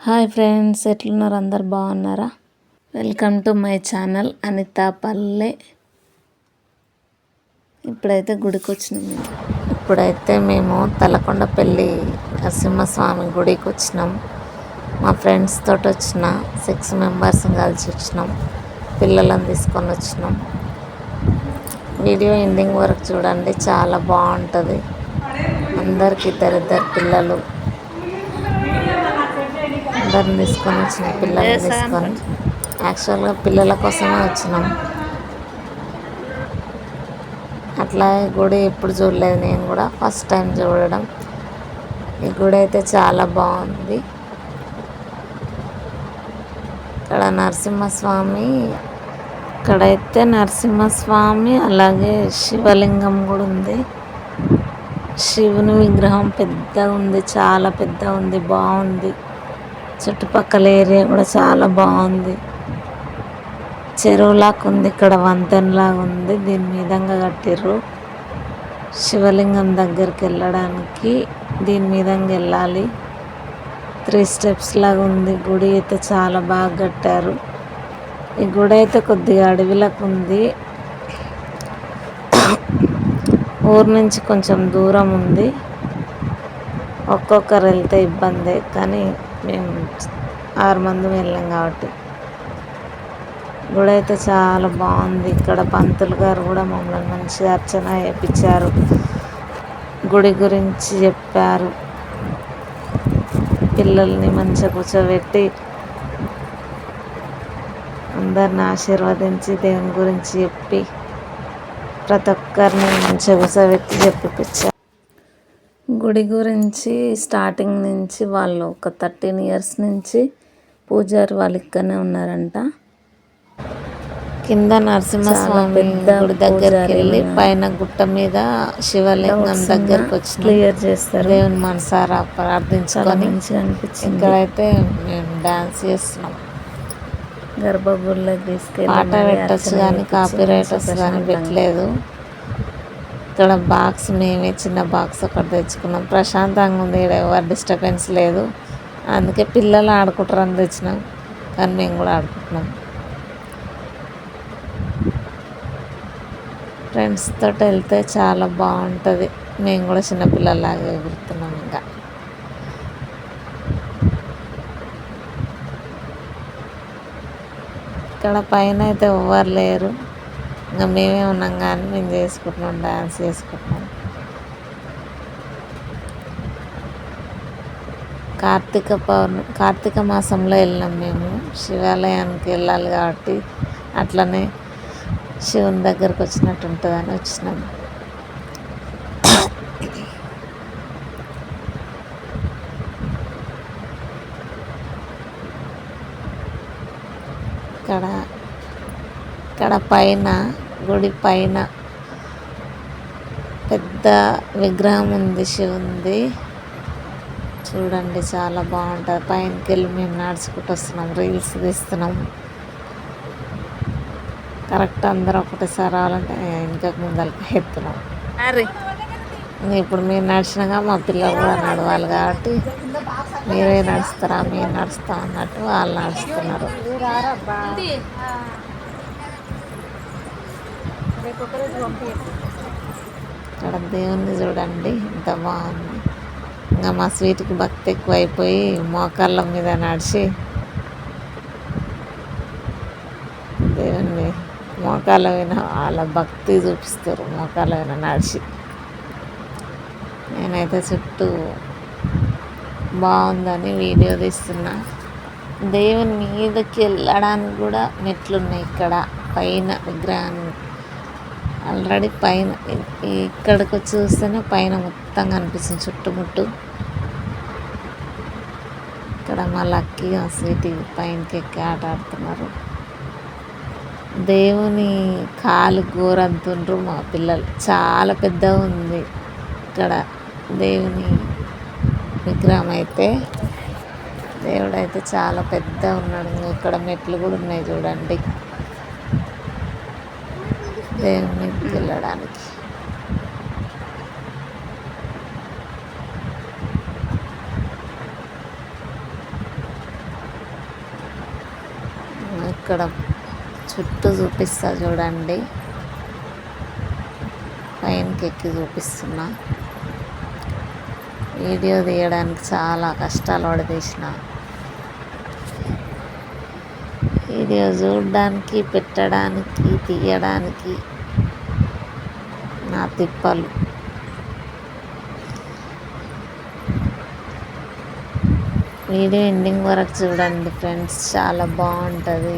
Hi friends, ఎట్లున్నారు? అందరు బాగున్నారా? Welcome to my channel Anitha Palle. ఇప్పుడైతే గుడికి వచ్చినాం. ఇప్పుడైతే మేము తలకొండపల్లి నరసింహస్వామి గుడికి వచ్చినాం. మా ఫ్రెండ్స్ తోటి వచ్చిన 6 మెంబర్స్ కలిసి వచ్చినాం. పిల్లలను తీసుకొని వచ్చినాం. వీడియో ఎండింగ్ వరకు చూడండి, చాలా బాగుంటుంది. అందరికి ఇద్దరిద్దరు పిల్లలు, అందరిని తీసుకొని వచ్చిన పిల్లల్ని తీసుకొని యాక్చువల్గా పిల్లల కోసమే వచ్చినాం. అట్లా గుడి ఎప్పుడు చూడలేదు, నేను కూడా ఫస్ట్ టైం చూడడం. ఈ గుడి అయితే చాలా బాగుంది. ఇక్కడ నరసింహస్వామి, ఇక్కడైతే నరసింహస్వామి అలాగే శివలింగం కూడా ఉంది. శివుని విగ్రహం పెద్దగా ఉంది, చాలా పెద్దగా ఉంది, బాగుంది. చుట్టుపక్కల ఏరియా కూడా చాలా బాగుంది. చెరువులాగా ఉంది, ఇక్కడ వంతెనలాగా ఉంది, దీని మీదంగా కట్టిర్రు. శివలింగం దగ్గరికి వెళ్ళడానికి దీని మీదంగా వెళ్ళాలి. 3 స్టెప్స్ లాగా ఉంది. గుడి అయితే చాలా బాగా కట్టారు. ఈ గుడి అయితే కొద్దిగా అడవిలకు ఉంది. ఊరు నుంచి కొంచెం దూరం ఉంది. ఒక్కొక్కరు వెళ్తే ఇబ్బందే, కానీ మేము 6 మంది వెళ్ళాం కాబట్టి. గుడి అయితే చాలా బాగుంది. ఇక్కడ పంతులు గారు కూడా మమ్మల్ని మంచిగా అర్చన చేయించారు, గుడి గురించి చెప్పారు. పిల్లల్ని మంచిగా కూర్చోబెట్టి అందరిని ఆశీర్వదించి దేవుని గురించి చెప్పి ప్రతి ఒక్కరిని మంచిగా కూర్చోబెట్టి చెప్పిపించారు. గుడి గురించి స్టార్టింగ్ నుంచి వాళ్ళు ఒక 13 ఇయర్స్ నుంచి పూజారి వాళ్ళు ఇక్కడనే ఉన్నారంట. కింద నరసింహస్వామి గుడి దగ్గరికి వెళ్ళి పైన గుట్ట మీద శివలింగం దగ్గరికి వచ్చి క్లియర్ చేస్తారు. దేవుని మనసారా ప్రార్థించుకొని ఇక్కడైతే మేము డాన్స్ చేస్తున్నాం. గర్భగుడిలోకి తీసుకెళ్ళి పాట పెట్టచ్చు, కానీ కాపీ రైటర్స్ కానీ పెట్టలేదు. ఇక్కడ బాక్స్ మేమే చిన్న బాక్స్ ఒకటి తెచ్చుకున్నాం. ప్రశాంతంగా ఉంది, ఇక్కడ ఎవరు డిస్టర్బెన్స్ లేదు. అందుకే పిల్లలు ఆడుకుంటారని తెచ్చినాం, కానీ మేము కూడా ఆడుకుంటున్నాం. ఫ్రెండ్స్ తోటి వెళ్తే చాలా బాగుంటుంది. మేము కూడా చిన్నపిల్లలాగా ఎగురుతున్నాం. ఇంకా ఇక్కడ పైన అయితే ఎవ్వరు లేరు, ఇంకా మేమే ఉన్నాం, కానీ మేము చేసుకుంటున్నాం, డ్యాన్స్ చేసుకుంటున్నాం. కార్తీక మాసంలో వెళ్ళినాం మేము. శివాలయానికి వెళ్ళాలి కాబట్టి అట్లనే శివుని దగ్గరకు వచ్చినట్టు ఉంటుందని వచ్చినాం. ఇక్కడ పైన గుడి పైన పెద్ద విగ్రహం ఉంది శివుంది. చూడండి, చాలా బాగుంటుంది. పైనకి వెళ్ళి మేము నడుచుకుంటూ వస్తున్నాం, రీల్స్ తీస్తున్నాం. కరెక్ట్ అందరూ ఒకటేసారి రావాలంటే ఇంకొక ముందరికి ఎత్తున్నాం. ఇప్పుడు మీరు నడిచినాక మా పిల్లలు కూడా నడవాలి కాబట్టి మీరే నడుస్తారా, మీరు నడుస్తాం అన్నట్టు వాళ్ళు నడుస్తున్నారు. ఇక్కడ దేవుణ్ణి చూడండి, ఎంత బాగుంది. ఇంకా మా స్వీట్కి భక్తి ఎక్కువైపోయి మోకాళ్ళ మీద నడిచి దేవుణ్ణి మోకాళ్ళ మీద వాళ్ళ భక్తి చూపిస్తారు. మోకాళ్ళ మీద నడిచి నేనైతే చుట్టూ బాగుందని వీడియో తీస్తున్నా. దేవుని మీదకి వెళ్ళడానికి కూడా మెట్లున్నాయి. ఇక్కడ పైన విగ్రహాన్ని ఆల్రెడీ పైన ఇక్కడికి వచ్చి చూస్తేనే పైన మొత్తం కనిపిస్తుంది చుట్టుముట్టు. ఇక్కడ మా లక్కీ స్వీటీ పైనకి ఎక్కి ఆట ఆడుతున్నారు. దేవుని కాలు గోరంతుండ్రు మా పిల్లలు. చాలా పెద్దగా ఉంది ఇక్కడ దేవుని విగ్రహం అయితే. దేవుడైతే చాలా పెద్ద ఉన్నాడు. ఇక్కడ మెట్లు కూడా ఉన్నాయి చూడండి దేవుని మీదకి వెళ్ళడానికి. ఇక్కడ చుట్టూ చూపిస్తా చూడండి. పైనకి ఎక్కి చూపిస్తున్నా. వీడియో తీయడానికి చాలా కష్టాలు పడి తీసిన. వీడియో చూడడానికి, పెట్టడానికి, తీయడానికి నా తిప్పలు. వీడియో ఎండింగ్ వరకు చూడండి ఫ్రెండ్స్, చాలా బాగుంటుంది.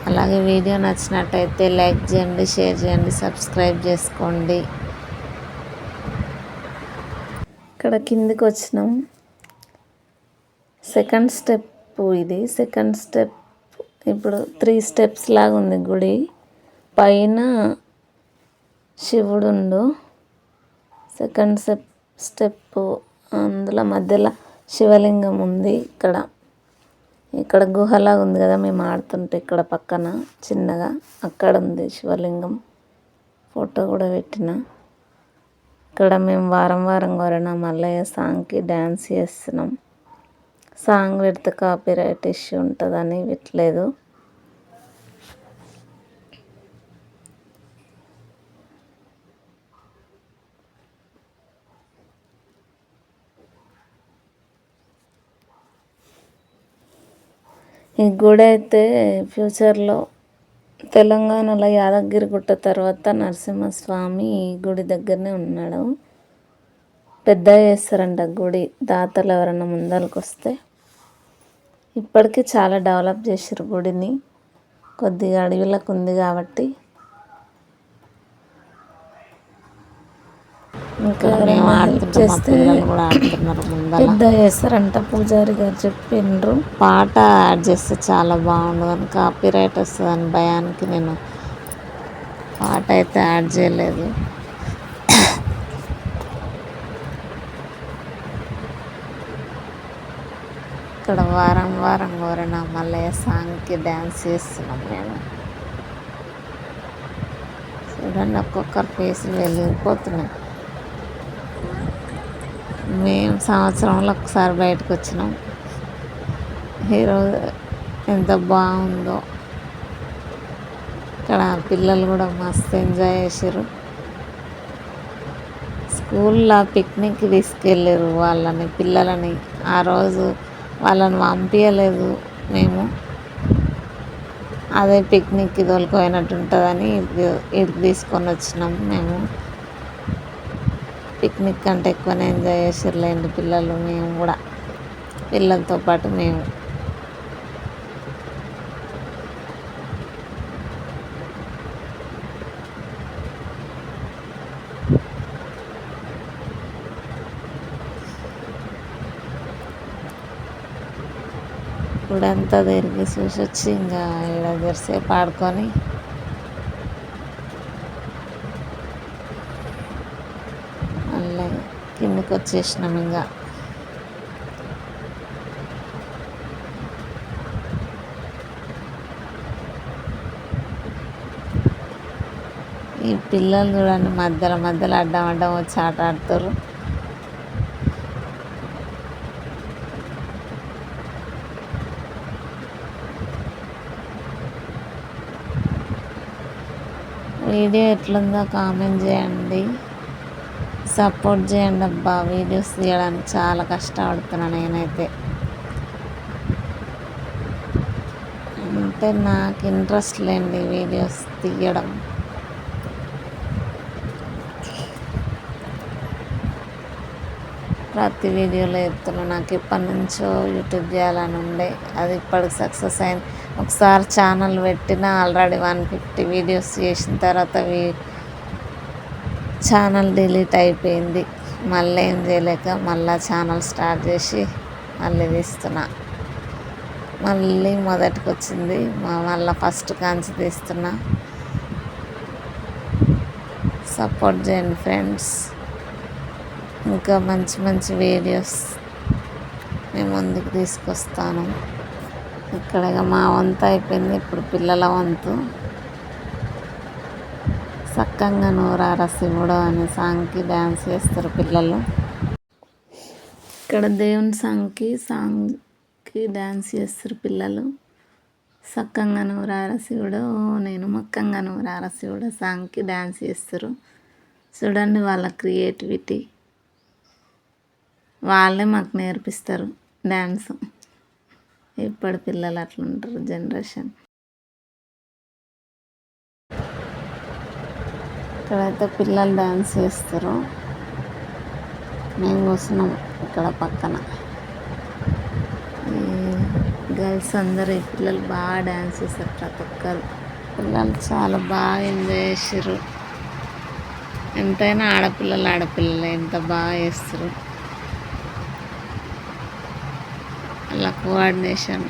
అలాగే వీడియో నచ్చినట్టయితే లైక్ చేయండి, షేర్ చేయండి, సబ్స్క్రైబ్ చేసుకోండి. ఇక్కడ కిందికి వచ్చినాం. సెకండ్ స్టెప్ ఇది. సెకండ్ స్టెప్ ఇప్పుడు 3 స్టెప్స్ లాగా ఉంది గుడి. పైన శివుడుండు. సెకండ్ స్టెప్ అందులో మధ్యలో శివలింగం ఉంది. ఇక్కడ గుహలాగా ఉంది కదా, మేము ఆడుతుంటే ఇక్కడ పక్కన చిన్నగా అక్కడ ఉంది శివలింగం. ఫోటో కూడా పెట్టిన. ఇక్కడ మేము వారం వారం కోరిన మల్లయ్య సాంగ్కి డ్యాన్స్ చేస్తున్నాం. సాంగ్ పెడితే కాపీరైట్ ఇష్యూ ఉంటుందని పెట్టలేదు. ఈ గుడి అయితే ఫ్యూచర్లో తెలంగాణలో యాదగిరిగుట్ట తర్వాత నరసింహస్వామి ఈ గుడి దగ్గరనే ఉన్నాడు. పెద్ద చేస్తారంట గుడి, దాతలు ఎవరైనా ముందరికి వస్తే. ఇప్పటికీ చాలా డెవలప్ చేసారు గుడిని. కొద్దిగా అడవిలకు ఉంది కాబట్టి. ఇంకా చేస్తే పెద్ద చేస్తారంట, పూజారి గారు చెప్పిండ్రు. పాట యాడ్ చేస్తే చాలా బాగుండు అని కాపీరైట్ వస్తుందని భయానికి నేను పాట అయితే యాడ్ చేయలేదు. ఇక్కడ వారం వారం కోరిన మల్లయ్య సాంగ్కి డ్యాన్స్ చేస్తున్నాం మేము. చూడండి, ఒక్కొక్కరు ఫేసులు వెళ్ళిపోతున్నాయి. మేము సంవత్సరంలో ఒకసారి బయటకు వచ్చినాం. ఈరోజు ఎంత బాగుందో. ఇక్కడ పిల్లలు కూడా మస్తు ఎంజాయ్ చేసారు. స్కూల్లో పిక్నిక్కి తీసుకెళ్ళారు పిల్లలని. ఆ రోజు వాళ్ళని పంపించలేదు మేము. అదే పిక్నిక్కి తోలుకుపోయినట్టు ఉంటుందని ఇటు తీసుకొని వచ్చినాం మేము. పిక్నిక్ కంటే ఎక్కువనే ఎంజాయ్ చేసారులేండి పిల్లలు. మేము కూడా పిల్లలతో పాటు మేము. ఇప్పుడంతా తిరిగి చూసి వచ్చి ఇంకా ఇక్కడ జరసేపు ఆడుకొని మళ్ళీ కిందకి వచ్చేసినాం. ఇంకా ఈ పిల్లలు చూడండి, మధ్యలో అడ్డం వచ్చి ఆట ఆడుతారు. వీడియో ఎట్లుందో కామెంట్ చేయండి, సపోర్ట్ చేయండి. అబ్బా, వీడియోస్ తీయడానికి చాలా కష్టపడుతున్నాను నేనైతే. అంటే నాకు ఇంట్రెస్ట్ లేండి వీడియోస్ తీయడం. ప్రతి వీడియోలో చెప్తున్నా, నాకు ఎప్పటి నుంచో యూట్యూబ్ చేయాలని ఉండే. అది ఇప్పటికి సక్సెస్ అయింది. ఒకసారి ఛానల్ పెట్టిన ఆల్రెడీ 150 వీడియోస్ చేసిన తర్వాత ఛానల్ డిలీట్ అయిపోయింది. మళ్ళీ ఏం చేయలేక మళ్ళీ ఛానల్ స్టార్ట్ చేసి మళ్ళీ తీస్తున్నా. మళ్ళీ మొదటికి వచ్చింది, మళ్ళీ ఫస్ట్ కాంచి తీస్తున్నా. సపోర్ట్ చేయండి ఫ్రెండ్స్. ఇంకా మంచి మంచి వీడియోస్ మేము ముందుకు తీసుకొస్తాను. ఇక్కడ మా వంతు అయిపోయింది, ఇప్పుడు పిల్లల వంతు. సక్కంగా నూరార శివుడు అనే సాంగ్కి డ్యాన్స్ చేస్తారు పిల్లలు. ఇక్కడ దేవుని సాంగ్కి సాంగ్కి డ్యాన్స్ చేస్తారు పిల్లలు. సక్కంగా నూరార శివుడు నేను మక్కంగా నూరార శివుడు సాంగ్కి డ్యాన్స్ చేస్తారు. చూడండి వాళ్ళ క్రియేటివిటీ, వాళ్ళే మాకు నేర్పిస్తారు డ్యాన్స్. ఇప్పటి పిల్లలు అట్లుంటారు జనరేషన్. ఇక్కడైతే పిల్లలు డ్యాన్స్ చేస్తారు, మేము కూర్చున్నాం ఇక్కడ పక్కన. ఈ గర్ల్స్ అందరూ, ఈ పిల్లలు బాగా డ్యాన్స్ చేస్తారు. ప్రతి ఒక్కరు పిల్లలు చాలా బాగా ఎంజాయ్ చేసారు. ఎంతైనా ఆడపిల్లలు ఎంత బాగా చేస్తారు. అలా కోఆర్డినేషన్,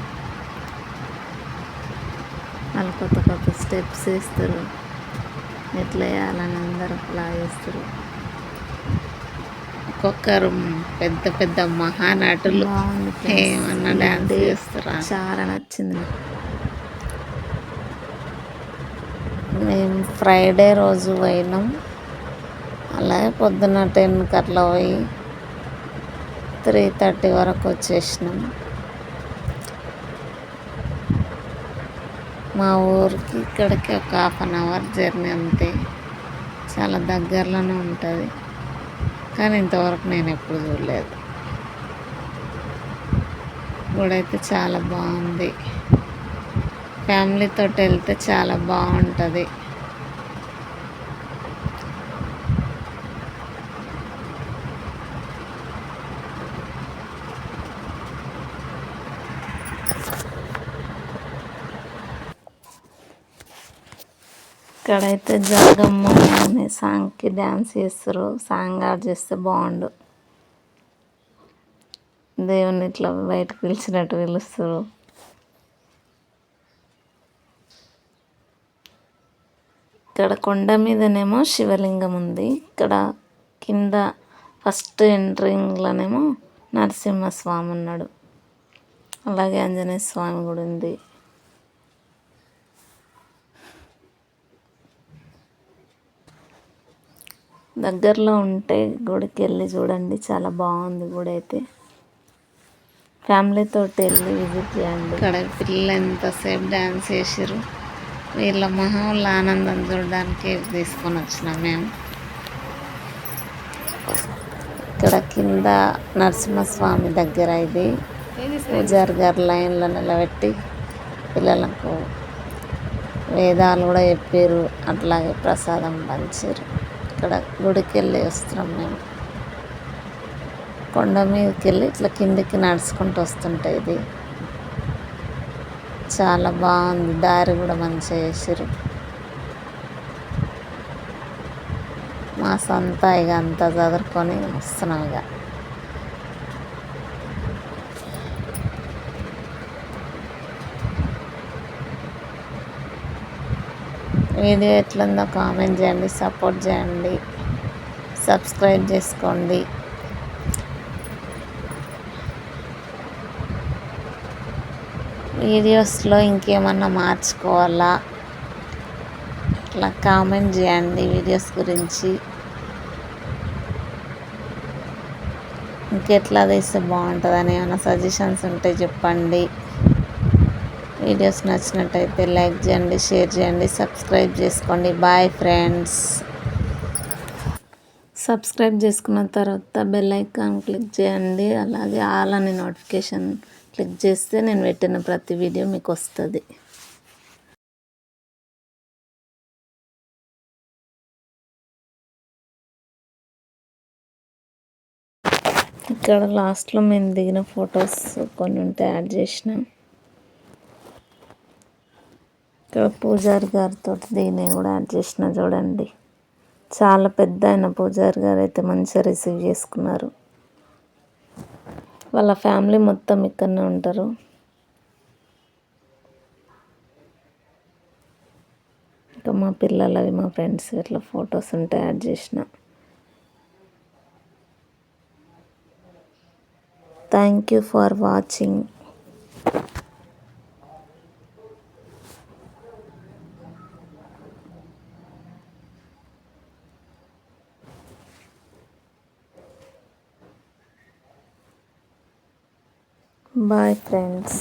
వాళ్ళు కొత్త కొత్త స్టెప్స్ వేస్తారు. ఎట్లా వేయాలని అందరూ అలా చేస్తారు. ఒక్కొక్కరు పెద్ద పెద్ద మహానటులు ఏమన్నా డ్యాన్స్ చేస్తారా. చాలా నచ్చింది. మేము ఫ్రైడే రోజు పోయినాం. అలాగే పొద్దున్న 10కి అట్లా పోయి 3:30 వరకు వచ్చేసినాం. మా ఊరికి ఇక్కడికి ఒక 1/2 అవర్ జర్నీ అంతే. చాలా దగ్గరలోనే ఉంటుంది, కానీ ఇంతవరకు నేను ఎప్పుడు చూడలేదు. గుడి అయితే చాలా బాగుంది. ఫ్యామిలీతో వెళ్తే చాలా బాగుంటుంది. ఇక్కడైతే జగమ్మ అనే సాంగ్కి డ్యాన్స్ చేస్తారు. సాంగ్ యాడ్ చేస్తే బాగుండు. దేవుని ఇట్లా బయటకు పిలిచినట్టు పిలుస్తారు. ఇక్కడ కొండ మీదనేమో శివలింగం ఉంది. ఇక్కడ కింద ఫస్ట్ ఎంట్రింగ్లోనేమో నరసింహస్వామి ఉన్నాడు. అలాగే ఆంజనేయ స్వామి కూడా ఉంది. దగ్గరలో ఉంటే గుడికి వెళ్ళి చూడండి, చాలా బాగుంది గుడి అయితే. ఫ్యామిలీతో వెళ్ళి విజిట్ చేయండి. ఇక్కడ పిల్లలు ఎంతసేపు డ్యాన్స్ చేసారు. వీళ్ళ మొహంలో ఆనందం చూడడానికి తీసుకొని వచ్చినాం మేము. ఇక్కడ కింద నరసింహస్వామి దగ్గర ఇది పూజారి గారు లైన్లో నిలబెట్టి పిల్లలకు వేదాలు కూడా చెప్పారు. అట్లాగే ప్రసాదం పంచారు. ఇక్కడ గుడికి వెళ్ళి వస్తున్నాం మేము. కొండ మీదకి వెళ్ళి ఇట్లా కిందికి నడుచుకుంటూ వస్తుంటాయి. ఇది చాలా బాగుంది. దారి కూడా మంచిగా చేసారు. మా సొంత ఇక అంతా చదువుకొని వస్తున్నాం. ఇక వీడియో ఎట్లుందో కామెంట్ చేయండి, సపోర్ట్ చేయండి, సబ్స్క్రైబ్ చేసుకోండి. వీడియోస్లో ఇంకేమన్నా మార్చుకోవాలా అట్లా కామెంట్ చేయండి. వీడియోస్ గురించి ఇంకెట్లా తీస్తే బాగుంటుందని ఏమైనా సజెషన్స్ ఉంటే చెప్పండి. వీడియోస్ నచ్చినట్టయితే లైక్ చేయండి, షేర్ చేయండి, సబ్స్క్రైబ్ చేసుకోండి. Bye friends. సబ్స్క్రైబ్ చేసుకున్న తర్వాత బెల్ ఐకాన్ క్లిక్ చేయండి. అలాగే ఆల్ అనే నోటిఫికేషన్ క్లిక్ చేస్తే నేను పెట్టిన ప్రతి వీడియో మీకు వస్తుంది. ఇక్కడ లాస్ట్లో మేము దిగిన ఫొటోస్ కొన్ని ఉంటే యాడ్ చేసిన. ఇక్కడ పూజారి గారితో దీన్ని కూడా యాడ్ చేసిన. చూడండి, చాలా పెద్ద అయిన పూజారి గారు అయితే మంచిగా రిసీవ్ చేసుకున్నారు. వాళ్ళ ఫ్యామిలీ మొత్తం ఇక్కడనే ఉంటారు. ఇంకా మా పిల్లలవి, మా ఫ్రెండ్స్ ఇట్లా ఫొటోస్ ఉంటే యాడ్ చేసిన. Thank you for watching. Bye friends.